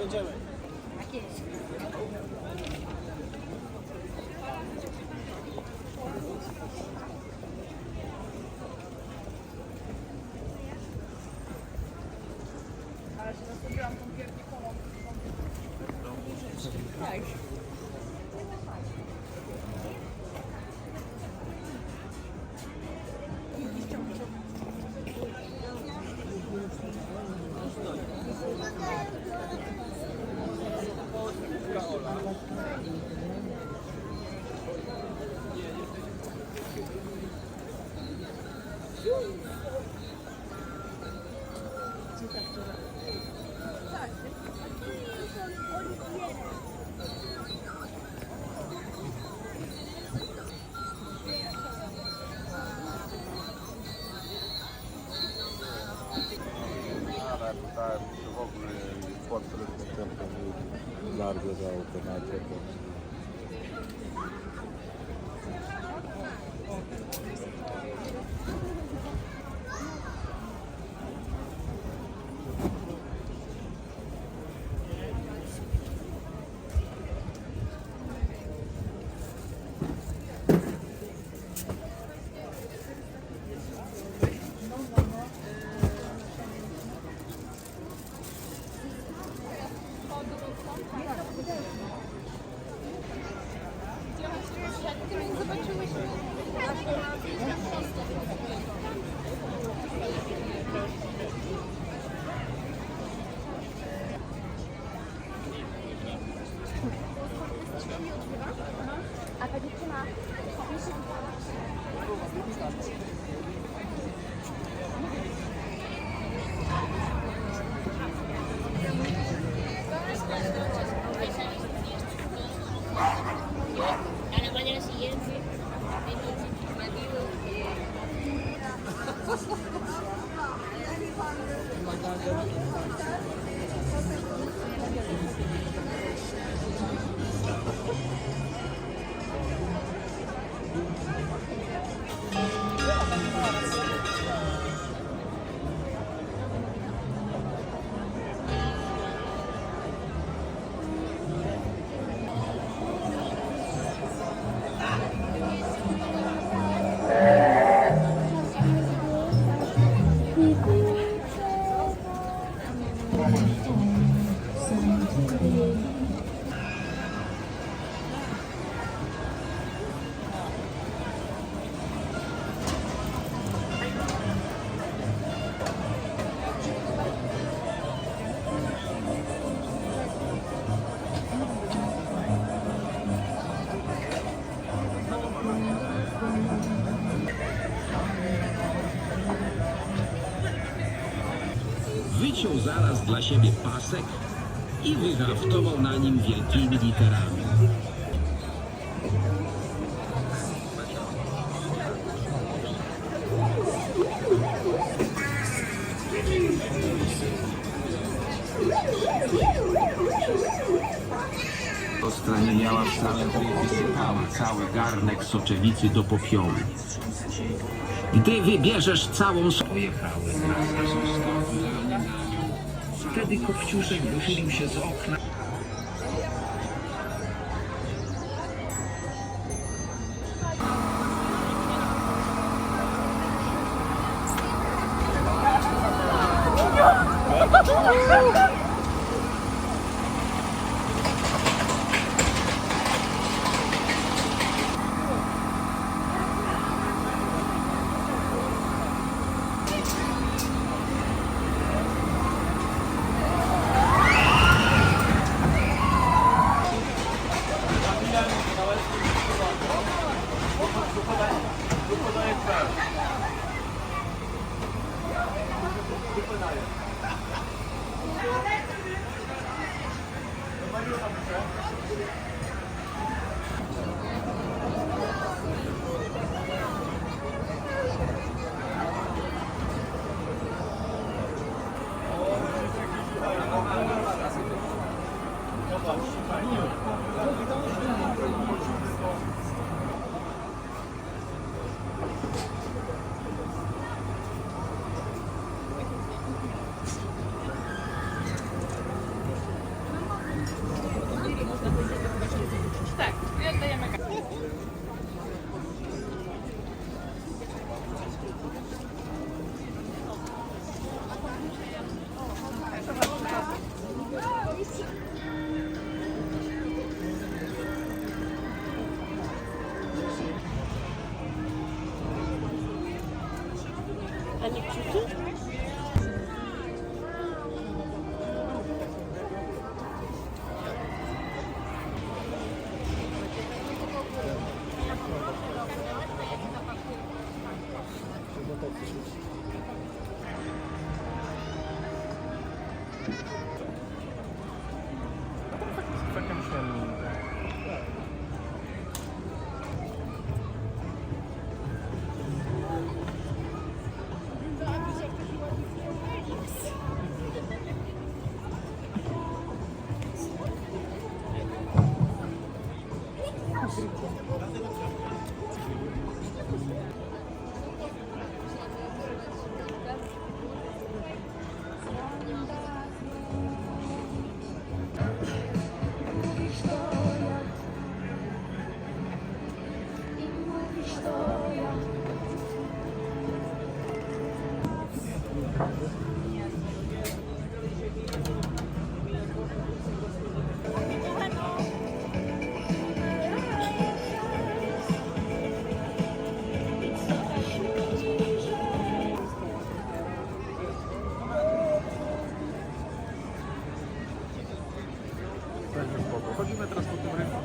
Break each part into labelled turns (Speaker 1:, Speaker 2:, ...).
Speaker 1: Jedziemy.
Speaker 2: Tak jest. Ale się zasłużyłam tą piernikową. Tak.
Speaker 3: W ogóle pod bardzo dało to na ciepło.
Speaker 2: A ta dziewczyna...
Speaker 4: A la mañana siguiente, en los informativos,
Speaker 5: Wyciął zaraz dla siebie pasek i wyhaftował na nim wielkimi literami. Ostra nie miała wcale, bo jej wysypała cały garnek soczewicy do popiołu. Gdy wybierzesz całą pojechały wraz z ostrovami. Wtedy Kopciuszek wychylił się z okna.
Speaker 3: Takie myślałem. Chodzimy teraz po tym rynku.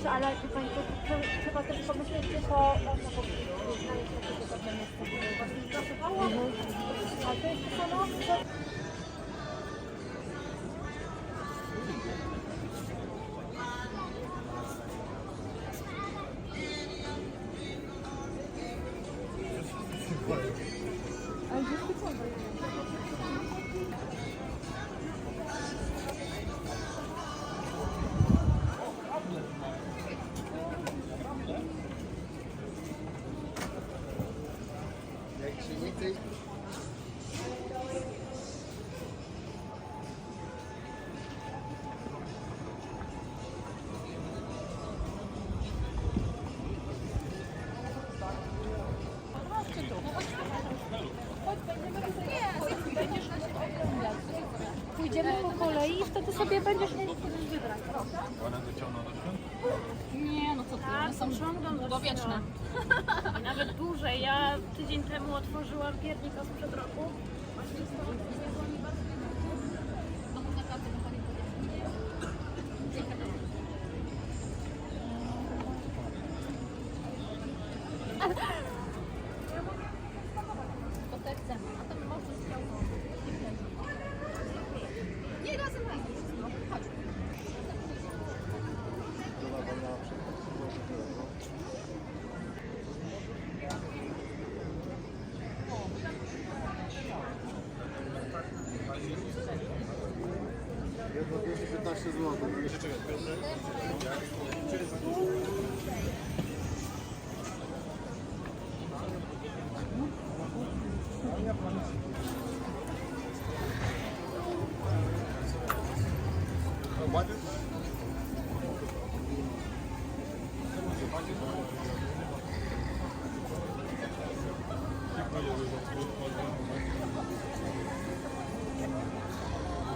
Speaker 1: Ale wie pani, to trzeba też pomyśleć, czy to a to jest samo. Pójdziemy po kolei i wtedy sobie będziesz mógł wybrać.
Speaker 3: One dociągną do świąt?
Speaker 4: Nie, no co ty, one są długowieczne.
Speaker 1: Nawet dłużej. Ja tydzień temu otworzyłam piernika sprzed roku.
Speaker 4: To te chcemy, a ten może chciał. Nie, razem no, chodź.
Speaker 3: Jedno 215 zł.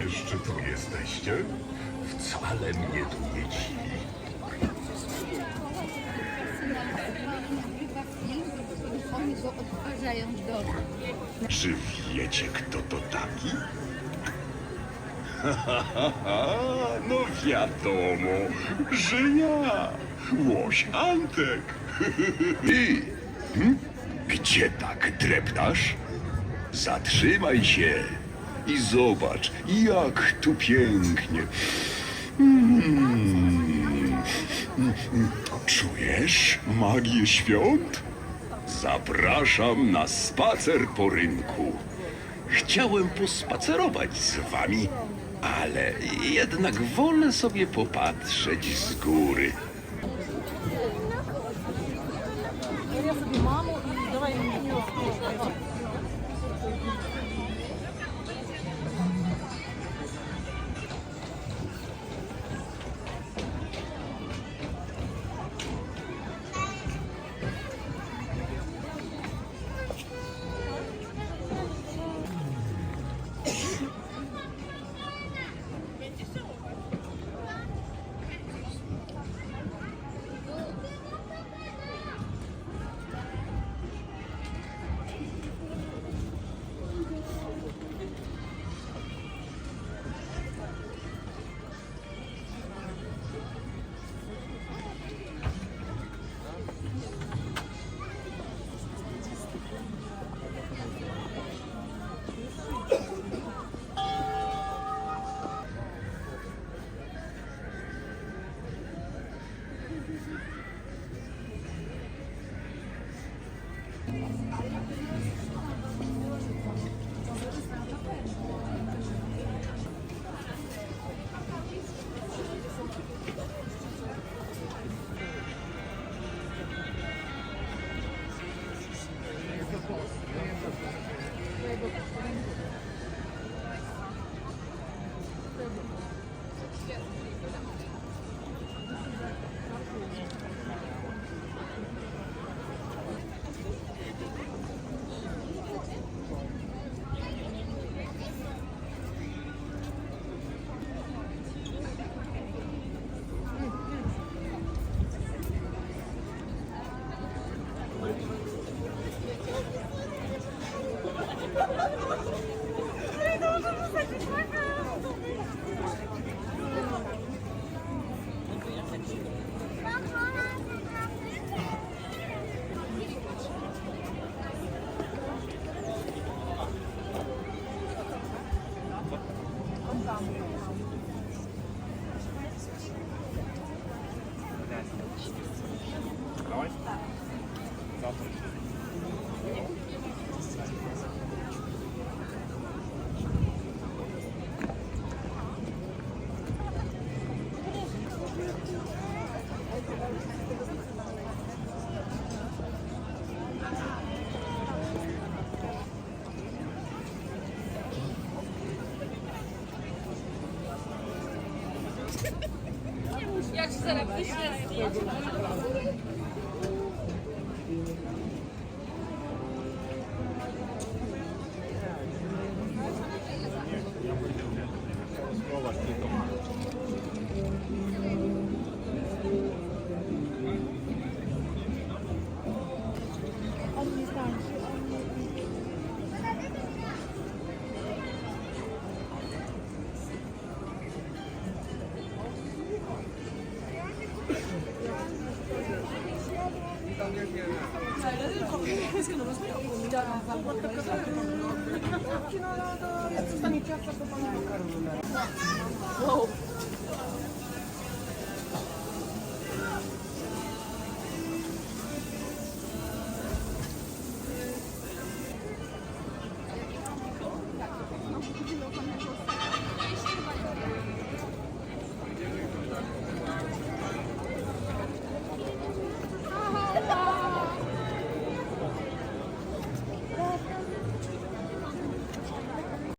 Speaker 6: Jeszcze tu jesteście? Wcale mnie tu nie dziwi.
Speaker 4: Oni go odtwarzają w domu.
Speaker 6: Czy wiecie, kto to taki? No wiadomo, że ja, łoś Antek. Ty, gdzie tak dreptasz? Zatrzymaj się i zobacz, jak tu pięknie. Czujesz magię świąt? Zapraszam na spacer po rynku. Chciałem pospacerować z wami, ale jednak wolę sobie popatrzeć z góry.
Speaker 4: Jak się zarobisz?
Speaker 2: Wow.